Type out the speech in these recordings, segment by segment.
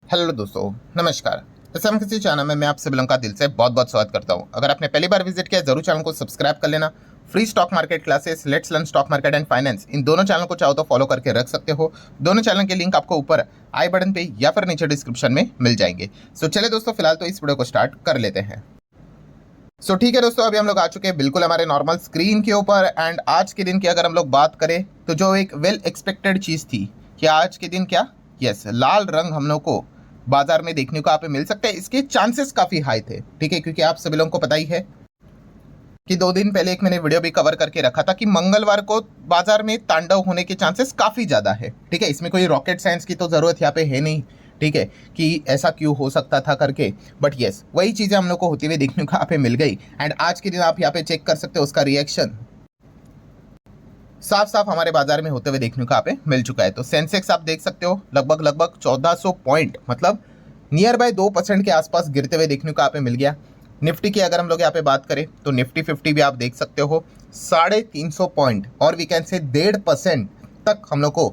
Hello दोस्तों, नमस्कार। SM किसी चैनल में मैं आप सभी लोगों का दिल से बहुत बहुत स्वागत करता हूं। अगर आपने पहली बार विजिट किया जरूर चैनल को सब्सक्राइब कर लेना। Free stock market classes, let's learn stock market and finance, इन दोनों चैनल को चाहो तो फॉलो करके रख सकते हो। दोनों चैनल के लिंक आपको ऊपर आई बटन पे या फिर नीचे डिस्क्रिप्शन में मिल जाएंगे। सो चले दोस्तों, फिलहाल तो इस वीडियो को स्टार्ट कर लेते हैं। सो ठीक है दोस्तों, अभी हम लोग आ चुके हैं बिल्कुल हमारे नॉर्मल स्क्रीन के ऊपर। एंड आज के दिन की अगर हम लोग बात करें तो जो एक वेल एक्सपेक्टेड चीज़ थी कि आज के दिन क्या, यस, लाल रंग हम लोग को बाजार में देखने को यहाँ पे मिल सकता है। इसके चांसेस काफ़ी हाई थे, ठीक है, क्योंकि आप सभी लोगों को पता ही है कि 2 दिन पहले एक मैंने वीडियो भी कवर करके रखा था कि मंगलवार को बाजार में तांडव होने के चांसेस काफ़ी ज़्यादा है। ठीक है, इसमें कोई रॉकेट साइंस की तो ज़रूरत यहाँ पे है नहीं, ठीक है, कि ऐसा क्यों हो सकता था करके। बट यस, वही चीज़ें हम लोग को होती हुई देखने को यहाँ पे मिल गई। एंड आज के दिन आप यहाँ पे चेक कर सकते हो, उसका रिएक्शन साफ साफ हमारे बाजार में होते हुए देखने को यहाँ पे मिल चुका है। तो सेंसेक्स आप देख सकते हो लगभग 1400 पॉइंट, मतलब नियर बाय 2% के आसपास गिरते हुए देखने को यहाँ पे मिल गया। निफ्टी की अगर हम लोग यहाँ पे बात करें तो निफ्टी 50 भी आप देख सकते हो 350 पॉइंट, और वी कैन से 1.5% तक हम लोग को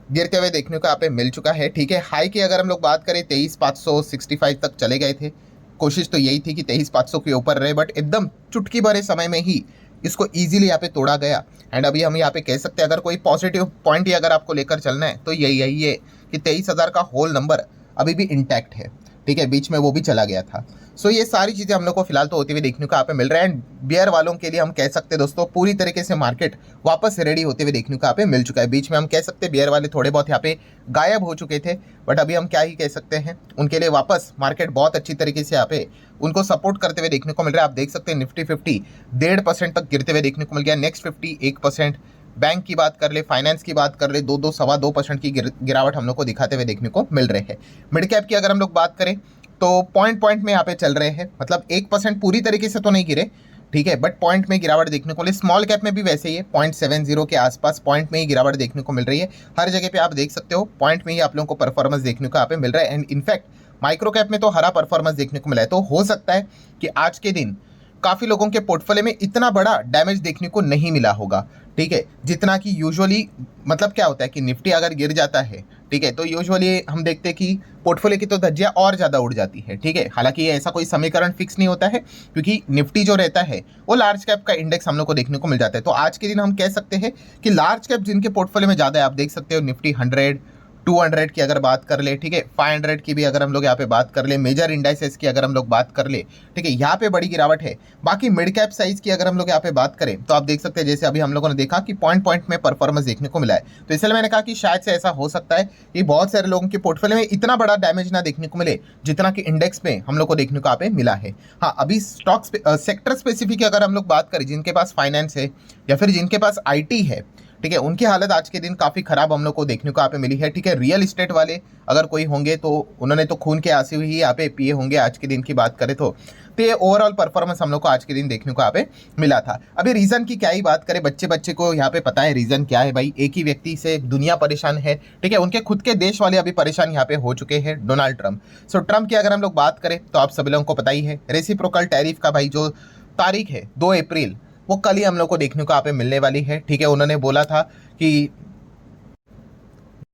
गिरते हुए देखने को यहाँ पे मिल चुका है। ठीक है, हाई की अगर हम लोग बात करें 23,565 तक चले गए थे। कोशिश तो यही थी कि 23,500 के ऊपर रहे, बट एकदम चुटकी भरे समय में ही इसको इजीली यहाँ पे तोड़ा गया। एंड अभी हम यहाँ पे कह सकते हैं अगर कोई पॉजिटिव पॉइंट ही अगर आपको लेकर चलना है तो यही है कि 23,000 का होल नंबर अभी भी इंटैक्ट है। ठीक है, बीच में वो भी चला गया था। सो ये सारी चीज़ें हम लोग को फिलहाल तो होती हुई देखने को यहाँ पे मिल रहा है। एंड बियर वालों के लिए हम कह सकते हैं दोस्तों, पूरी तरीके से मार्केट वापस रेडी होते हुए देखने को यहाँ पे मिल चुका है। बीच में हम कह सकते हैं बियर वाले थोड़े बहुत यहाँ पे गायब हो चुके थे, बट अभी हम क्या ही कह सकते हैं, उनके लिए वापस मार्केट बहुत अच्छी तरीके से यहाँ पे उनको सपोर्ट करते हुए देखने को मिल रहा है। आप देख सकते हैं निफ्टी 50 1.5% तक गिरते हुए देखने को मिल गया। नेक्स्ट 50 1%। बैंक की बात कर ले, फाइनेंस की बात कर ले, 2-2, 2.25% की गिरावट हम लोग को दिखाते हुए देखने को मिल रहे हैं। मिड कैप की अगर हम लोग बात करें तो पॉइंट में यहाँ पे चल रहे हैं, मतलब 1% पूरी तरीके से तो नहीं गिरे, ठीक है, बट पॉइंट में गिरावट देखने को मिली। स्मॉल कैप में भी वैसे ही है, 0.70 के आसपास पॉइंट में ही गिरावट देखने को मिल रही है। हर जगह पे आप देख सकते हो पॉइंट में ही आप लोगों को परफॉर्मेंस देखने को यहाँ पे मिल रहा है। एंड इनफैक्ट माइक्रो कैप में तो हरा परफॉर्मेंस देखने को मिला है। तो हो सकता है कि आज के दिन काफ़ी लोगों के पोर्टफोलियो में इतना बड़ा डैमेज देखने को नहीं मिला होगा, ठीक है, जितना कि यूजुअली, मतलब क्या होता है कि निफ्टी अगर गिर जाता है, ठीक है, तो यूजुअली हम देखते हैं कि पोर्टफोलियो की तो धज्जियाँ और ज़्यादा उड़ जाती है। ठीक है, हालांकि ये ऐसा कोई समीकरण फिक्स नहीं होता है, क्योंकि निफ्टी जो रहता है वो लार्ज कैप का इंडेक्स हम लोग को देखने को मिल जाता है। तो आज के दिन हम कह सकते हैं कि लार्ज कैप जिनके पोर्टफोलियो में ज़्यादा है, आप देख सकते हो निफ्टी 100, 200 की अगर बात कर ले, ठीक है, 500 की भी अगर हम लोग यहाँ पे बात कर ले, मेजर इंडाइसेस की अगर हम लोग बात कर ले, ठीक है, यहाँ पे बड़ी गिरावट है। बाकी मिड कैप साइज की अगर हम लोग यहाँ पे बात करें तो आप देख सकते हैं, जैसे अभी हम लोगों ने देखा कि पॉइंट में परफॉर्मेंस देखने को मिला है। तो इसलिए मैंने कहा कि शायद से ऐसा हो सकता है कि बहुत सारे लोगों के पोर्टफोलियो में इतना बड़ा डैमेज ना देखने को मिले जितना कि इंडेक्स में हम लोग को देखने को यहाँ पे मिला है। हाँ, अभी स्टॉक सेक्टर स्पेसिफिक अगर हम लोग बात करें, जिनके पास फाइनेंस है या फिर जिनके पास IT है, ठीक है, उनकी हालत आज के दिन काफ़ी खराब हम लोग को देखने को यहाँ पे मिली है। ठीक है, रियल इस्टेट वाले अगर कोई होंगे तो उन्होंने तो खून के आंसू ही यहाँ पे पिए होंगे आज के दिन की बात करें तो ये ओवरऑल परफॉर्मेंस हम लोग को आज के दिन देखने को यहाँ पे मिला था। अभी रीज़न की क्या ही बात करें, बच्चे को यहाँ पे पता है रीज़न क्या है भाई। एक ही व्यक्ति से दुनिया परेशान है, ठीक है, उनके खुद के देश वाले अभी परेशान यहाँ पे हो चुके हैं, डोनाल्ड ट्रंप। सो ट्रंप की अगर हम लोग बात करें तो आप सभी लोगों को पता ही है, रेसिप्रोकल टैरिफ का भाई जो तारीख है 2 अप्रैल, वो कल ही हम लोग को देखने को यहाँ पे मिलने वाली है। ठीक है, उन्होंने बोला था कि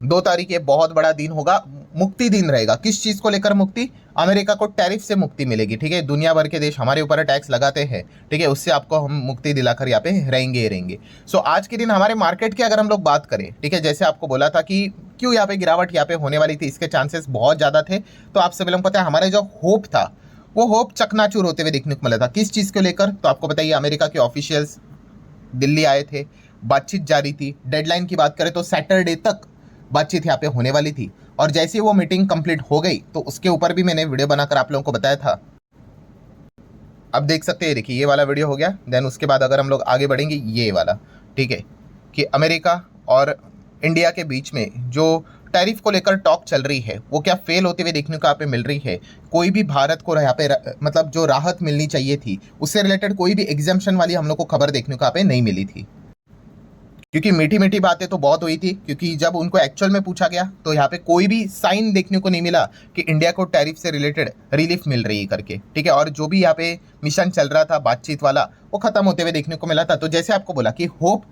2 तारीख ये बहुत बड़ा दिन होगा, मुक्ति दिन रहेगा। किस चीज़ को लेकर मुक्ति? अमेरिका को टैरिफ से मुक्ति मिलेगी। ठीक है, दुनिया भर के देश हमारे ऊपर टैक्स लगाते हैं, ठीक है, उससे आपको हम मुक्ति दिलाकर यहाँ पे रहेंगे। सो आज के दिन हमारे मार्केट की अगर हम लोग बात करें, ठीक है, जैसे आपको बोला था कि क्यों यहाँ पे गिरावट यहाँ पे होने वाली थी, इसके चांसेस बहुत ज़्यादा थे। तो आप सभी लोग पता है हमारे जो होप था वो होप चकनाचूर होते हुए देखने को मिला था। किस चीज़ को लेकर? तो आपको बताइए, अमेरिका के ऑफिशियल्स दिल्ली आए थे, बातचीत जारी थी। डेडलाइन की बात करें तो सैटरडे तक बातचीत यहाँ पे होने वाली थी, और जैसे ही वो मीटिंग कंप्लीट हो गई तो उसके ऊपर भी मैंने वीडियो बनाकर आप लोगों को बताया था। अब देख सकते हैं, देखिए ये वाला वीडियो हो गया। देन उसके बाद अगर हम लोग आगे बढ़ेंगे, ये वाला, ठीक है, कि अमेरिका और इंडिया के बीच में जो टैरिफ को लेकर टॉक चल रही है वो क्या फेल होते हुए देखने को यहाँ पे मिल रही है। कोई भी भारत को यहाँ पे मतलब जो राहत मिलनी चाहिए थी उससे रिलेटेड कोई भी एग्जाम्पशन वाली हम लोग को खबर देखने को यहाँ पे नहीं मिली थी, क्योंकि मीठी मीठी बातें तो बहुत हुई थी, क्योंकि जब उनको एक्चुअल में पूछा गया तो यहाँ पे कोई भी साइन देखने को नहीं मिला कि इंडिया को टैरिफ से रिलेटेड रिलीफ मिल रही है करके। ठीक है, और जो भी यहाँ पे मिशन चल रहा था बातचीत वाला, वो खत्म होते हुए देखने को मिला था। तो जैसे आपको बोला कि होप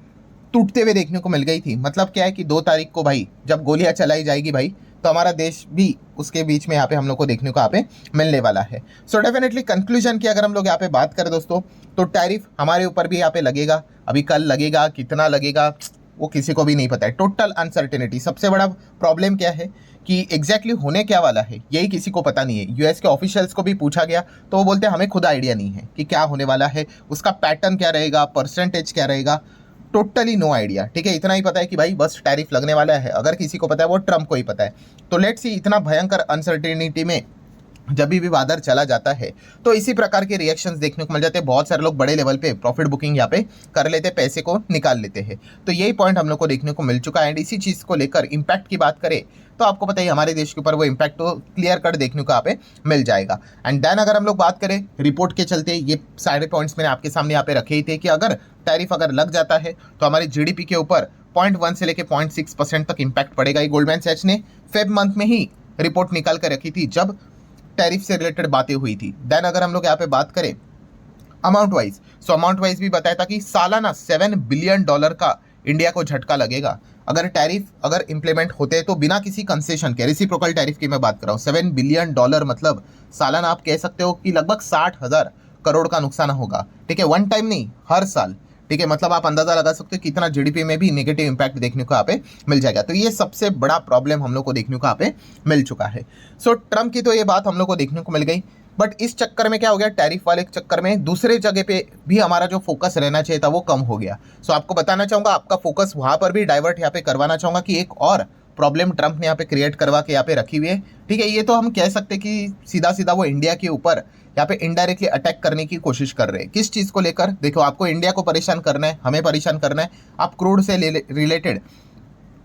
टूटते हुए देखने को मिल गई थी। मतलब क्या है कि 2 तारीख को भाई जब गोलियां चलाई जाएगी भाई, तो हमारा देश भी उसके बीच में यहाँ पे हम लोग को देखने को यहाँ पे मिलने वाला है। सो डेफिनेटली कंक्लूजन की अगर हम लोग यहाँ पे बात करें दोस्तों, तो टैरिफ हमारे ऊपर भी यहाँ पे लगेगा। अभी कल लगेगा, कितना लगेगा वो किसी को भी नहीं पता है। Total uncertainty. सबसे बड़ा प्रॉब्लम क्या है कि एग्जैक्टली होने क्या वाला है यही किसी को पता नहीं है। यूएस के ऑफिशियल्स को भी पूछा गया तो वो बोलते हैं हमें खुद आइडिया नहीं है कि क्या होने वाला है, उसका पैटर्न क्या रहेगा, परसेंटेज क्या रहेगा, टोटली नो आइडिया। ठीक है, इतना ही पता है कि भाई बस टैरिफ लगने वाला है। अगर किसी को पता है वो ट्रम्प को ही पता है। तो लेट्स सी, इतना भयंकर अनसर्टेनिटी में जब भी वादर चला जाता है तो इसी प्रकार के रिएक्शंस देखने को मिल जाते हैं। बहुत सारे लोग बड़े लेवल पे प्रॉफिट बुकिंग यहाँ पे कर लेते हैं, पैसे को निकाल लेते हैं। तो यही पॉइंट हम लोग को देखने को मिल चुका है। एंड इसी चीज़ को लेकर इम्पैक्ट की बात करें तो आपको पता ही हमारे देश के ऊपर वो इम्पैक्ट तो क्लियर कट देखने को यहाँ पे मिल जाएगा। एंड देन अगर हम लोग बात करें रिपोर्ट के चलते, ये सारे पॉइंट्स मैंने आपके सामने यहाँ पे रखे ही थे कि अगर टैरिफ अगर लग जाता है तो हमारी जीडीपी के ऊपर 0.1 से लेकर 0.6% तक इम्पैक्ट पड़ेगा। ये गोल्डमैन सैच ने फेब मंथ में ही रिपोर्ट निकाल कर रखी थी जब टैरिफ से रिलेटेड बातें हुई थी। देन अगर हम लोग यहाँ पे बात करें amount wise, so amount wise भी बताया था कि सालाना $7 बिलियन का इंडिया को झटका लगेगा अगर टैरिफ अगर इंप्लीमेंट होते तो बिना किसी कंसेशन के। रेसिप्रोकल टैरिफ की मैं बात कर रहा हूँ। $7 बिलियन मतलब सालाना आप कह सकते हो कि लगभग 60,000 करोड़ का नुकसान होगा। ठीक है, वन टाइम नहीं, हर साल। ठीक है, मतलब आप अंदाजा लगा सकते हो कितना जीडीपी में भी नेगेटिव इंपैक्ट देखने को यहाँ पे मिल जाएगा। तो ये सबसे बड़ा प्रॉब्लम हम लोग को देखने को यहाँ पे मिल चुका है। सो ट्रम्प की तो ये बात हम लोग को देखने को मिल गई, बट इस चक्कर में क्या हो गया, टैरिफ वाले चक्कर में दूसरे जगह पे भी हमारा जो फोकस रहना चाहिए था वो कम हो गया। सो आपको बताना चाहूँगा, आपका फोकस वहाँ पर भी डाइवर्ट यहाँ पे करवाना चाहूँगा कि एक और प्रॉब्लम ट्रम्प ने यहाँ पे क्रिएट करवा के यहाँ पे रखी हुई है। ठीक है, ये तो हम कह सकते हैं कि सीधा सीधा वो इंडिया के ऊपर यहाँ पे इनडायरेक्टली अटैक करने की कोशिश कर रहे हैं। किस चीज़ को लेकर? देखो, आपको इंडिया को परेशान करना है, हमें परेशान करना है, आप क्रूड से रिलेटेड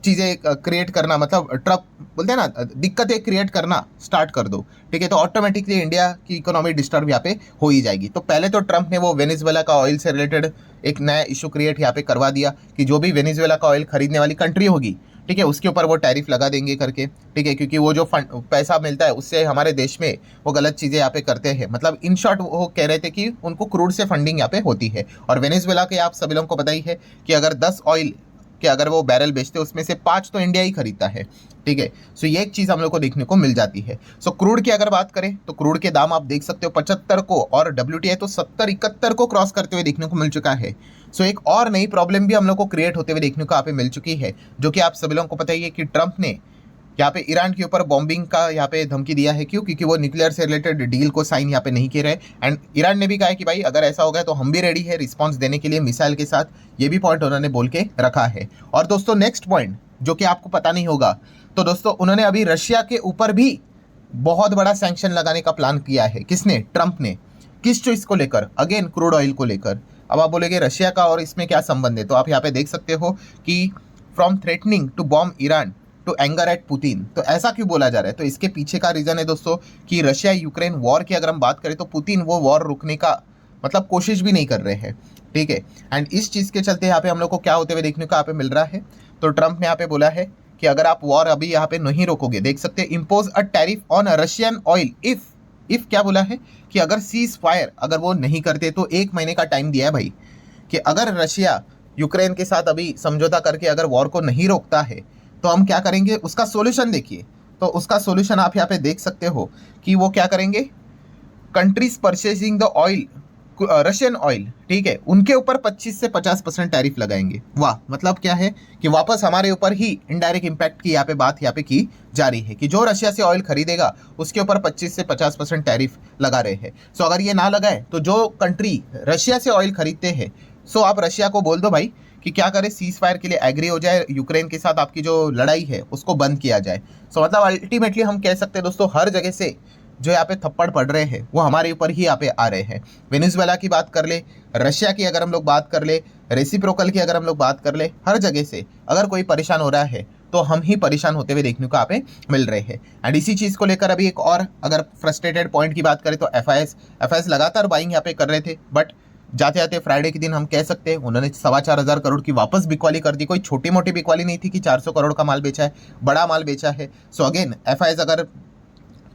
चीज़ें क्रिएट करना, मतलब ट्रक बोलते हैं ना, दिक्कतें क्रिएट करना स्टार्ट कर दो। ठीक है, तो ऑटोमेटिकली इंडिया की इकोनॉमी डिस्टर्ब यहाँ पे हो ही जाएगी। तो पहले तो ट्रम्प ने वो वेनेजुएला का ऑयल से रिलेटेड एक नया इशू क्रिएट यहाँ पे करवा दिया कि जो भी वेनेजुएला का ऑयल खरीदने वाली कंट्री होगी, ठीक है, उसके ऊपर वो टैरिफ लगा देंगे करके। ठीक है, क्योंकि वो जो पैसा मिलता है उससे हमारे देश में वो गलत चीज़ें यहाँ पे करते हैं। मतलब इन शॉर्ट वो कह रहे थे कि उनको क्रूड से फंडिंग यहाँ पे होती है। और वेनेजुएला के आप सभी लोगों को पता ही है कि अगर 10 ऑयल कि अगर वो बैरल बेचते उसमें से 5 तो इंडिया ही खरीदता है। ठीक है, सो ये एक चीज़ हम लोग को देखने को मिल जाती है। सो क्रूड की अगर बात करें तो क्रूड के दाम आप देख सकते हो 75 को, और WTI तो 70-71 को क्रॉस करते हुए देखने को मिल चुका है। सो एक और नई प्रॉब्लम भी हम लोग को क्रिएट होते हुए देखने को यहाँ पे मिल चुकी है, जो कि आप सभी लोगों को पता ही है कि ट्रम्प ने यहाँ पे ईरान के ऊपर बॉम्बिंग का यहाँ पे धमकी दिया है। क्यों? क्योंकि वो न्यूक्लियर से रिलेटेड डील को साइन यहाँ पे नहीं किए रहे। एंड ईरान ने भी कहा है कि भाई अगर ऐसा हो गया तो हम भी रेडी है रिस्पांस देने के लिए मिसाइल के साथ। ये भी पॉइंट उन्होंने बोल के रखा है। और दोस्तों नेक्स्ट पॉइंट जो कि आपको पता नहीं होगा, तो दोस्तों उन्होंने अभी रशिया के ऊपर भी बहुत बड़ा सैंक्शन लगाने का प्लान किया है। किसने? ट्रम्प ने। किस चीज को लेकर? अगेन क्रूड ऑयल को लेकर। अब आप बोलेंगे रशिया का और इसमें क्या संबंध है, तो आप यहाँ पे देख सकते हो कि from threatening to bomb Iran to anger at Putin. तो ऐसा क्यों बोला जा रहा है? तो इसके पीछे का रीजन है दोस्तों कि रशिया यूक्रेन वॉर की अगर हम बात करें तो पुतिन वो वॉर रुकने का मतलब कोशिश भी नहीं कर रहे हैं। ठीक है, एंड इस चीज़ के चलते यहाँ पे हम लोग को क्या होते हुए देखने को यहाँ पे मिल रहा है, तो ट्रम्प ने यहाँ पे बोला है कि अगर आप वॉर अभी यहाँ पे नहीं रोकोगे, देख सकते हैं, impose a tariff on Russian oil if क्या बोला है कि अगर सीज फायर अगर वो नहीं करते तो 1 महीने का टाइम दिया है भाई, कि अगर रशिया यूक्रेन के साथ अभी समझौता करके अगर वॉर को नहीं रोकता है तो हम क्या करेंगे। उसका सॉल्यूशन देखिए, तो उसका सॉल्यूशन आप यहाँ पे देख सकते हो कि वो क्या करेंगे, countries purchasing the oil, Russian oil, ठीक है, उनके ऊपर 25 से 50% टैरिफ लगाएंगे। वाह, मतलब क्या है कि वापस हमारे ऊपर ही इनडायरेक्ट इंपैक्ट की यहाँ पे बात यहाँ पे की जा रही है कि जो रशिया से ऑयल खरीदेगा उसके ऊपर 25 से 50% टैरिफ लगा रहे हैं। सो अगर ये ना लगाए तो जो कंट्री रशिया से ऑयल खरीदते हैं, सो आप रशिया को बोल दो भाई कि क्या करे, सीज फायर के लिए एग्री हो जाए, यूक्रेन के साथ आपकी जो लड़ाई है उसको बंद किया जाए। सो मतलब अल्टीमेटली हम कह सकते हैं दोस्तों, हर जगह से जो यहाँ पे थप्पड़ पड़ रहे हैं वो हमारे ऊपर ही यहाँ पे आ रहे हैं। वेनेजुएला की बात कर ले, रशिया की अगर हम लोग बात कर ले, रेसिप्रोकल की अगर हम लोग बात कर ले, हर जगह से अगर कोई परेशान हो रहा है तो हम ही परेशान होते हुए देखने को यहाँ पे मिल रहे हैं। एंड इसी चीज़ को लेकर अभी एक और अगर फ्रस्ट्रेटेड पॉइंट की बात करें तो एफ लगातार बाइंग यहाँ पे कर रहे थे, बट जाते जाते फ्राइडे के दिन हम कह सकते हैं उन्होंने 4,500 करोड़ की वापस बिकवाली कर दी। कोई छोटी मोटी बिकवाली नहीं थी कि 400 करोड़ का माल बेचा है, बड़ा माल बेचा है। सो अगेन एफ अगर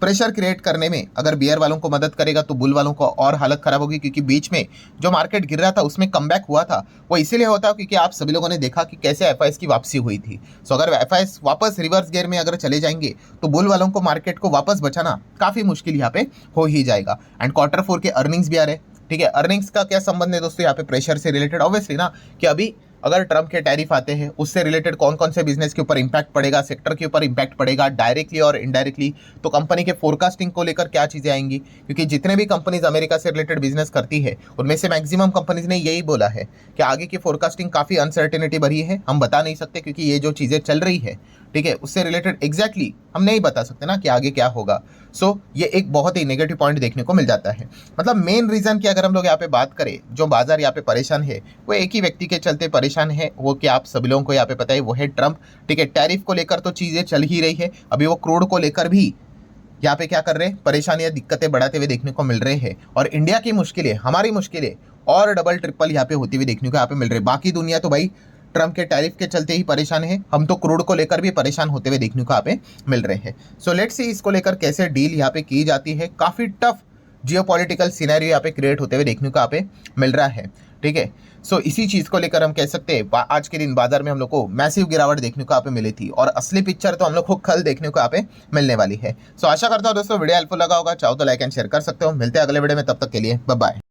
प्रेशर क्रिएट करने में अगर बियर वालों को मदद करेगा तो बुल वालों को और हालत खराब होगी, क्योंकि बीच में जो मार्केट गिर रहा था उसमें कमबैक हुआ था, वो इसीलिए होता क्योंकि आप सभी लोगों ने देखा कि कैसे एफआईएस की वापसी हुई थी। सो अगर एफआईएस वापस रिवर्स गियर में अगर चले जाएंगे तो बुल वालों को मार्केट को वापस बचाना काफ़ी मुश्किल यहाँ पे हो ही जाएगा। एंड Q4 के अर्निंग्स भी आ रहे हैं, ठीक है। अर्निंग्स का क्या संबंध है दोस्तों यहाँ पे प्रेशर से रिलेटेड? ऑब्वियसली ना, कि अभी अगर ट्रम्प के टैरिफ आते हैं उससे रिलेटेड कौन कौन से बिजनेस के ऊपर इंपैक्ट पड़ेगा, सेक्टर के ऊपर इंपैक्ट पड़ेगा डायरेक्टली और इनडायरेक्टली, तो कंपनी के फोरकास्टिंग को लेकर क्या चीज़ें आएंगी, क्योंकि जितने भी कंपनीज अमेरिका से रिलेटेड बिजनेस करती है उनमें से मैक्सिमम कंपनीज ने यही बोला है कि आगे की फोरकास्टिंग काफ़ी अनसर्टेनिटी भरी है, हम बता नहीं सकते, क्योंकि ये जो चीज़ें चल रही है, ठीक है, उससे रिलेटेड एग्जैक्टली हम नहीं बता सकते ना कि आगे क्या होगा। सो ये एक बहुत ही नेगेटिव पॉइंट देखने को मिल जाता है। मतलब मेन रीजन की अगर हम लोग यहाँ पे बात करें, जो बाजार यहाँ पे परेशान है वो एक ही व्यक्ति के चलते परेशान है, वो क्या आप सभी लोगों को यहाँ पे पता है, वो है ट्रम्प, ठीक है। टैरिफ को लेकर तो चीज़ें चल ही रही है, अभी वो क्रूड को लेकर भी यहाँ पे क्या कर रहे हैं, परेशानियां दिक्कतें बढ़ाते हुए देखने को मिल रहे हैं, और इंडिया की मुश्किलें, हमारी मुश्किलें और डबल ट्रिपल यहाँ पे होती हुई देखने को यहाँ पे मिल रही है। बाकी दुनिया तो भाई ट्रम्प के टैरिफ के चलते ही परेशान है, हम तो क्रूड को लेकर भी परेशान होते हुए देखने को यहाँ पे मिल रहे हैं। सो लेट्स सी इसको लेकर कैसे डील यहाँ पे की जाती है। काफ़ी टफ जियोपॉलिटिकल सिनेरियो यहाँ पे क्रिएट होते हुए देखने को यहाँ पे मिल रहा है, ठीक है। सो इसी चीज़ को लेकर हम कह सकते हैं आज के दिन बाजार में हम लोग को मैसिव गिरावट देखने को यहाँ पे मिली थी, और असली पिक्चर तो हम लोग को कल देखने को यहाँ पे मिलने वाली है। सो आशा करता हूँ दोस्तों वीडियो हेल्पफुल लगा होगा, चाहो तो लाइक एंड शेयर कर सकते हो। मिलते हैं अगले वीडियो में, तब तक के लिए बाय बाय।